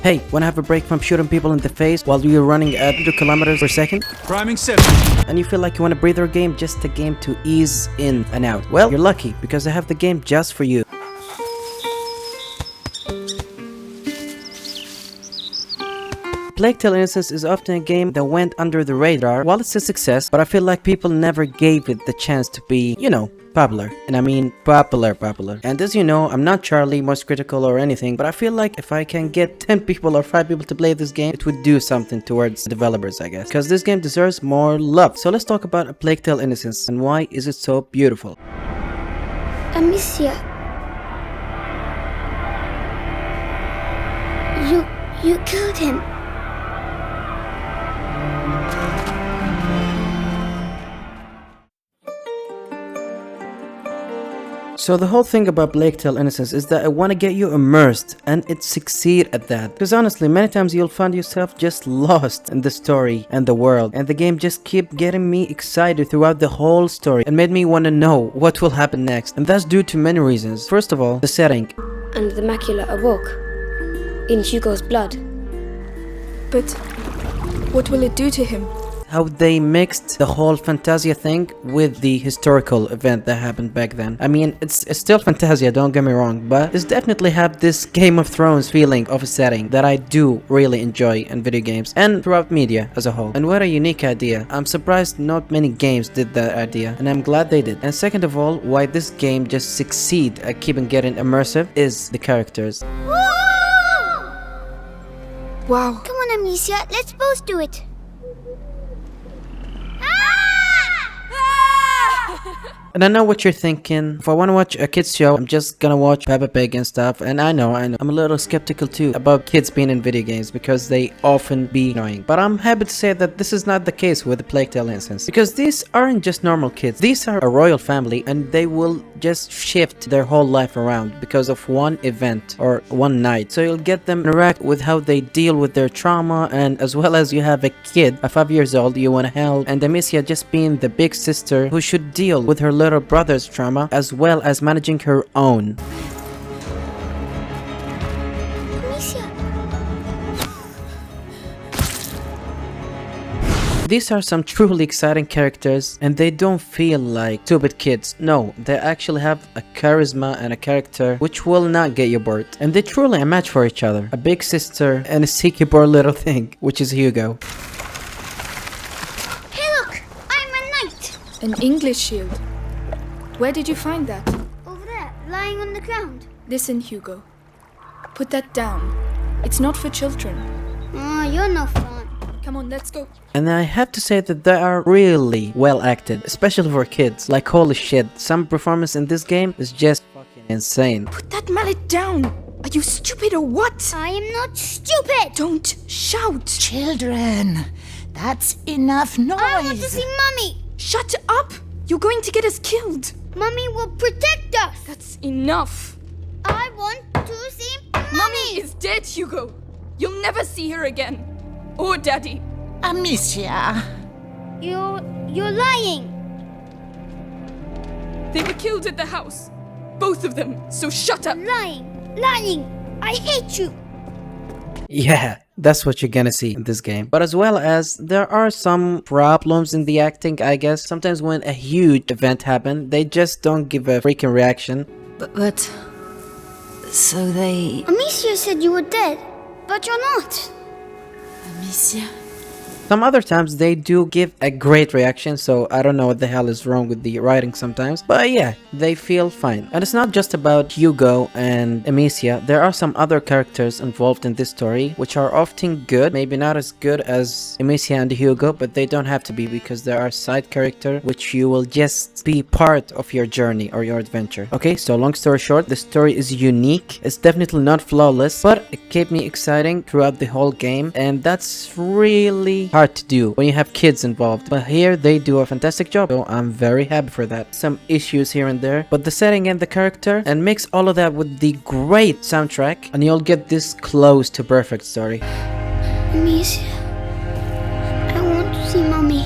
Hey, wanna have a break from shooting people in the face while you're running at 2 kilometers per second? Priming 7. And you feel like you want a breather game, just a game to ease in and out? Well, you're lucky, because I have the game just for you. Plague Tale Innocence is often a game that went under the radar. While it's a success, but I feel like people never gave it the chance to be, popular. And I mean popular. And as you know, I'm not Charlie, most critical or anything, but I feel like if I can get 10 people or 5 people to play this game, it would do something towards the developers, I guess. Because this game deserves more love. So let's talk about A Plague Tale Innocence and why is it so beautiful. Amicia. You killed him. So the whole thing about Plague Tale Innocence is that I want to get you immersed, and it succeed at that. Because honestly, many times you'll find yourself just lost in the story and the world, and the game just keep getting me excited throughout the whole story and made me want to know what will happen next. And that's due to many reasons. First of all, the setting. And the macula awoke in Hugo's blood. But what will it do to him? How they mixed the whole Fantasia thing with the historical event that happened back then. I mean, it's still Fantasia, don't get me wrong, but it's definitely have this Game of Thrones feeling of a setting that I do really enjoy in video games and throughout media as a whole. And what a unique idea. I'm surprised not many games did that idea, and I'm glad they did. And second of all, why this game just succeed at keeping getting immersive is the characters. Wow. Come on, Amicia, let's both do it. And I know what you're thinking. If I want to watch a kids show, I'm just gonna watch Peppa Pig and stuff. And I know. I'm a little skeptical too about kids being in video games because they often be annoying. But I'm happy to say that this is not the case with the Plague Tale Innocence. Because these aren't just normal kids. These are a royal family and they will just shift their whole life around because of one event or one night. So you'll get them interact with how they deal with their trauma, and as well as you have a kid, a 5 years old, you want to help, and Amicia just being the big sister who should deal with her little brother's trauma as well as managing her own. Amicia. These are some truly exciting characters, and they don't feel like stupid kids. No, they actually have a charisma and a character which will not get you bored. And they're truly a match for each other. A big sister and a sneaky poor little thing, which is Hugo. Hey look, I'm a knight. An English shield. Where did you find that? Over there, lying on the ground. Listen, Hugo. Put that down. It's not for children. Oh, you're no fun. Come on, let's go. And I have to say that they are really well acted, especially for kids. Like holy shit, some performance in this game is just fucking insane. Put that mallet down. Are you stupid or what? I am not stupid. Don't shout. Children, that's enough noise. I want to see Mummy. Shut up. You're going to get us killed. Mummy will protect us. That's enough. I want to see Mummy. Mummy is dead, Hugo. You'll never see her again. Or Daddy. Amicia. You're lying. They were killed at the house. Both of them. So shut up. Lying. I hate you. Yeah, that's what you're gonna see in this game. But as well as there are some problems in the acting, I guess. Sometimes when a huge event happens, they just don't give a freaking reaction. But so they... Amicia said you were dead, but you're not. Amicia? Some other times they do give a great reaction, so I don't know what the hell is wrong with the writing sometimes. But yeah, they feel fine. And it's not just about Hugo and Amicia. There are some other characters involved in this story, which are often good. Maybe not as good as Amicia and Hugo, but they don't have to be because there are side characters which you will just be part of your journey or your adventure. Okay, so long story short, the story is unique. It's definitely not flawless, but it kept me exciting throughout the whole game. And that's really hard to do when you have kids involved, but here they do a fantastic job, so I'm very happy for that. Some issues here and there, but the setting and the character, and mix all of that with the great soundtrack, and you'll get this close to perfect story. Amicia, I want to see Mommy.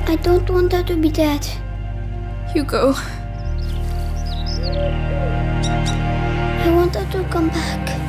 I don't want her to be dead. Hugo. come back.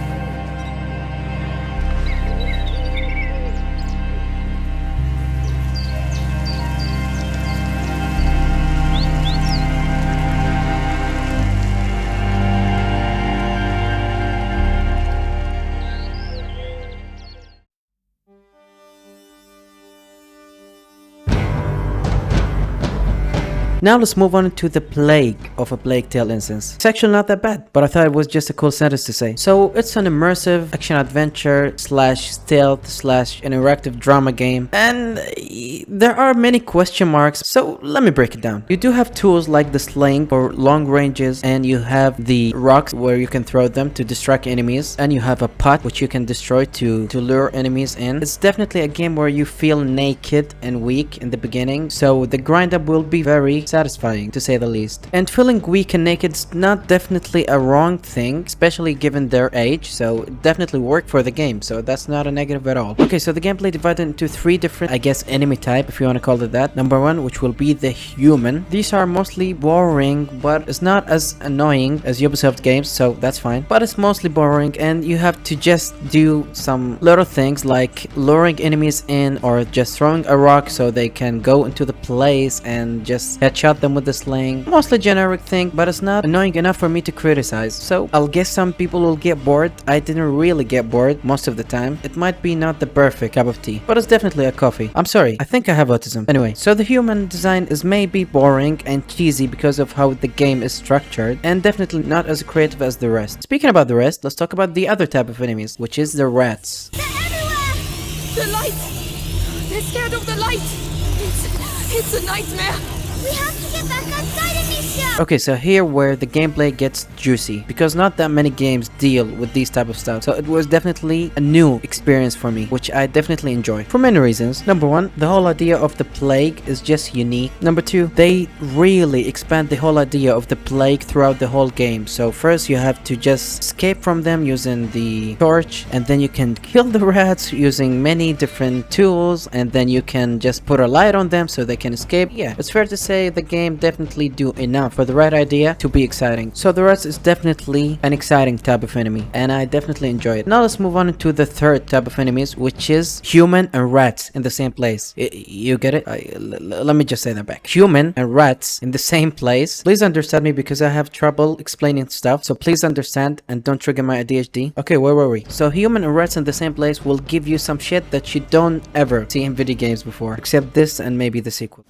Now let's move on to the plague of A Plague Tale Innocence. It's actually not that bad, but I thought it was just a cool sentence to say. So it's an immersive action adventure slash stealth slash interactive drama game, and there are many question marks, so let me break it down. You do have tools like the sling for long ranges, and you have the rocks where you can throw them to distract enemies, and you have a pot which you can destroy to lure enemies in. It's definitely a game where you feel naked and weak in the beginning, so the grind up will be very satisfying to say the least. And feeling weak and naked is not definitely a wrong thing, especially given their age, so it definitely worked for the game, so that's not a negative at all. Okay, so the gameplay divided into 3 different, I guess, enemy type, if you want to call it that. Number 1, which will be the human. These are mostly boring, but it's not as annoying as Ubisoft games, so that's fine. But it's mostly boring, and you have to just do some little things like luring enemies in or just throwing a rock so they can go into the place and just headshot them with the sling. Mostly generic thing, but it's not annoying enough for me to criticize. So I'll guess some people will get bored. I didn't really get bored most of the time. It might be not the perfect cup of tea, but it's definitely a coffee. I'm sorry, I think I have autism. Anyway, so the human design is maybe boring and cheesy because of how the game is structured, and definitely not as creative as the rest. Speaking about the rest, let's talk about the other type of enemies, which is the rats. They're everywhere! The light! They're scared of the light! It's a nightmare! We have to get back outside, Amicia! Okay, so here where the gameplay gets juicy, because not that many games deal with these type of stuff, so it was definitely a new experience for me, which I definitely enjoy for many reasons. Number 1, the whole idea of the plague is just unique. Number 2, they really expand the whole idea of the plague throughout the whole game. So first you have to just escape from them using the torch, and then you can kill the rats using many different tools, and then you can just put a light on them so they can escape. Yeah, it's fair to say the game definitely do enough for the right idea to be exciting. So the rats is definitely an exciting type of enemy, and I definitely enjoy it. Now let's move on to the third type of enemies, which is human and rats in the same place. You get it? Let me just say that back. Human and rats in the same place. Please understand me because I have trouble explaining stuff, so please understand and don't trigger my ADHD. Okay, where were we? So human and rats in the same place will give you some shit that you don't ever see in video games before, except this and maybe the sequel.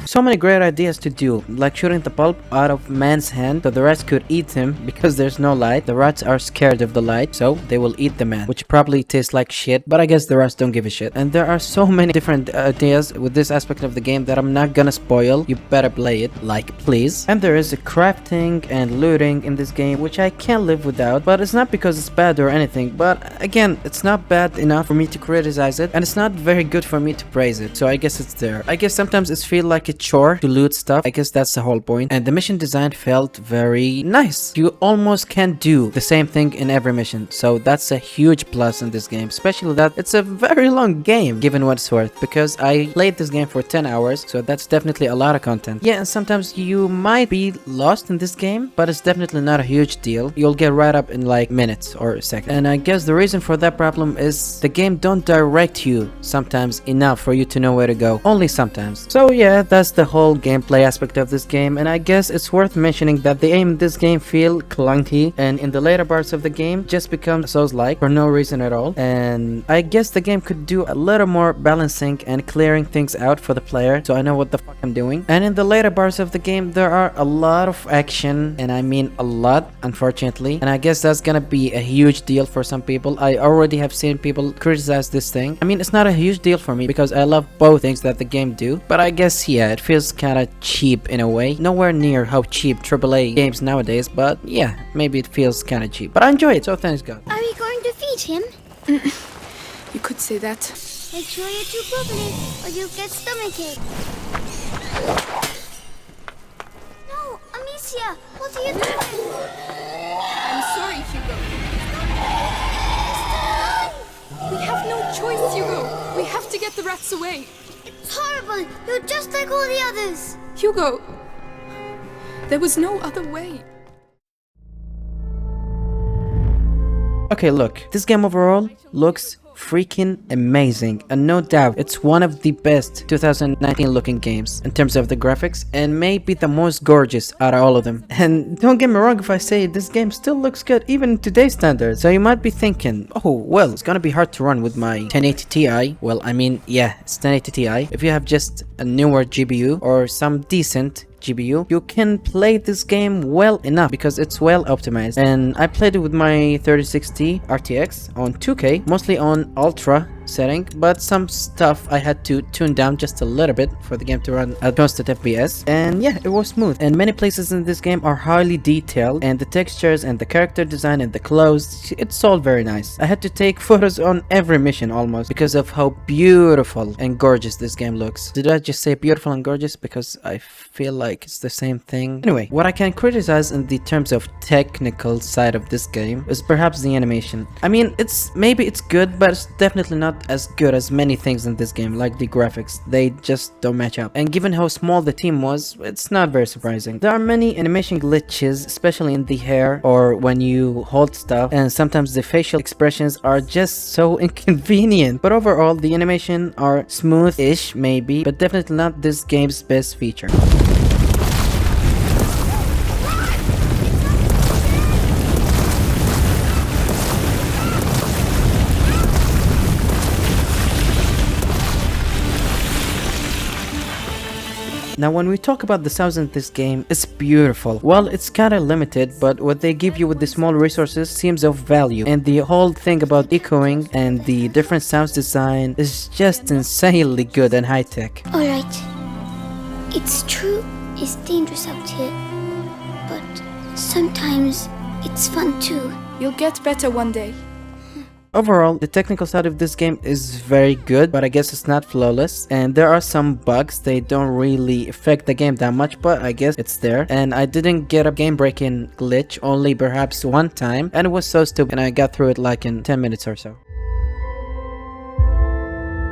So many great ideas to do, like shooting the pulp out of man's hand so the rats could eat him because there's no light. The rats are scared of the light, so they will eat the man, which probably tastes like shit, but I guess the rats don't give a shit. And there are so many different ideas with this aspect of the game that I'm not gonna spoil. You better play it, like, please. And there is a crafting and looting in this game, which I can't live without, but it's not because it's bad or anything, but again, it's not bad enough for me to criticize it, and it's not very good for me to praise it, so I guess it's there. I guess sometimes it feels like a chore to loot stuff. I guess that's the whole point. And the mission design felt very nice. You almost can't do the same thing in every mission, so that's a huge plus in this game, especially that it's a very long game given what it's worth, because I played this game for 10 hours, so that's definitely a lot of content. Yeah, and sometimes you might be lost in this game, but it's definitely not a huge deal. You'll get right up in like minutes or seconds. And I guess the reason for that problem is the game don't direct you sometimes enough for you to know where to go. Only sometimes. So yeah, that's the whole gameplay aspect of this game, and I guess it's worth mentioning that the aim in this game feel clunky, and in the later parts of the game just become Souls-like for no reason at all. And I guess the game could do a little more balancing and clearing things out for the player, so I know what the fuck I'm doing. And in the later parts of the game there are a lot of action, and I mean a lot, unfortunately, and I guess that's gonna be a huge deal for some people. I already have seen people criticize this thing. I mean, it's not a huge deal for me because I love both things that the game do, but I guess yeah, it feels kinda cheap in a way. Nowhere near how cheap AAA games nowadays, but yeah, maybe it feels kinda cheap. But I enjoy it, so thanks God. Are we going to feed him? You could say that. Make sure you chew properly, or you'll get stomachache. No, Amicia, what are you doing? I'm sorry, Hugo. We have no choice, Hugo. We have to get the rats away. It's It's horrible. You're just like all the others. Hugo, there was no other way. Okay, look, this game overall looks freaking amazing, and no doubt it's one of the best 2019 looking games in terms of the graphics, and maybe the most gorgeous out of all of them. And don't get me wrong if I say this game still looks good even in today's standards. So you might be thinking, oh well, it's gonna be hard to run with my 1080 Ti. Well, I mean, yeah, it's 1080 Ti. If you have just a newer GPU or some decent GPU, you can play this game well enough because it's well optimized. And I played it with my 3060 RTX on 2K, mostly on ultra setting, but some stuff I had to tune down just a little bit for the game to run at constant FPS. And yeah, it was smooth. And many places in this game are highly detailed, and the textures and the character design and the clothes, it's all very nice. I had to take photos on every mission almost because of how beautiful and gorgeous this game looks. Did I just say beautiful and gorgeous? Because I feel like it's the same thing. Anyway, what I can criticize in the terms of technical side of this game is perhaps the animation. I mean, maybe it's good, but it's definitely not as good as many things in this game, like the graphics. They just don't match up. And given how small the team was, it's not very surprising. There are many animation glitches, especially in the hair or when you hold stuff, and sometimes the facial expressions are just so inconvenient. But overall, the animation are smooth-ish maybe, but definitely not this game's best feature. Now when we talk about the sounds in this game, it's beautiful. Well, it's kinda limited, but what they give you with the small resources seems of value. And the whole thing about echoing and the different sounds design is just insanely good and high-tech. Alright. It's true, it's dangerous out here. But sometimes it's fun too. You'll get better one day. Overall, the technical side of this game is very good, but I guess it's not flawless. And there are some bugs, they don't really affect the game that much, but I guess it's there. And I didn't get a game-breaking glitch, only perhaps one time. And it was so stupid, and I got through it like in 10 minutes or so.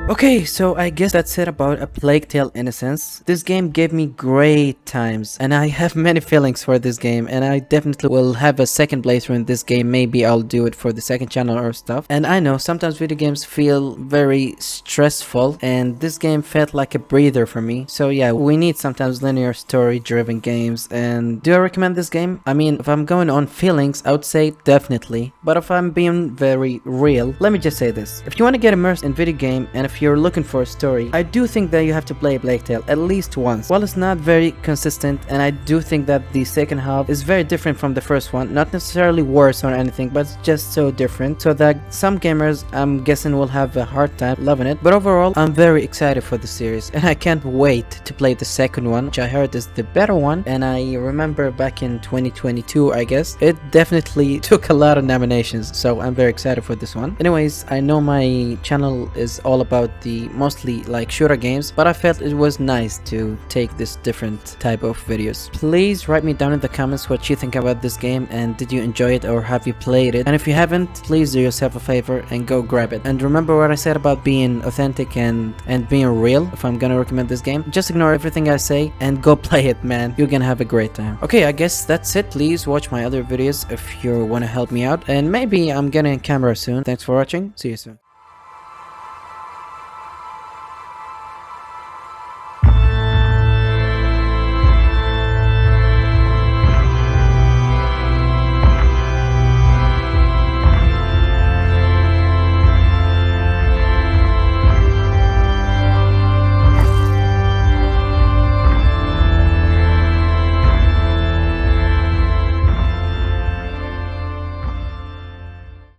Okay, so I guess that's it about A Plague Tale: Innocence. This game gave me great times, and I have many feelings for this game, and I definitely will have a second playthrough in this game. Maybe I'll do it for the second channel or stuff. And I know sometimes video games feel very stressful, and this game felt like a breather for me. So yeah, we need sometimes linear story driven games. And do I recommend this game? I mean, if I'm going on feelings, I would say definitely. But if I'm being very real, let me just say this. If you want to get immersed in video game, and if you're looking for a story, I do think that you have to play Plague Tale at least once. While it's not very consistent, and I do think that the second half is very different from the first one, not necessarily worse or anything, but it's just so different, so that some gamers, I'm guessing, will have a hard time loving it. But overall, I'm very excited for the series, and I can't wait to play the second one, which I heard is the better one. And I remember back in 2022, I guess, it definitely took a lot of nominations, so I'm very excited for this one. Anyways, I know my channel is all about the mostly like shooter games, but I felt it was nice to take this different type of videos. Please write me down in the comments what you think about this game, and did you enjoy it or have you played it? And if you haven't, please do yourself a favor and go grab it. And remember what I said about being authentic and being real. If I'm gonna recommend this game, just ignore everything I say and go play it, man. You're gonna have a great time. Okay, I guess that's it. Please watch my other videos if you want to help me out, and maybe I'm getting a camera soon. Thanks for watching. See you soon.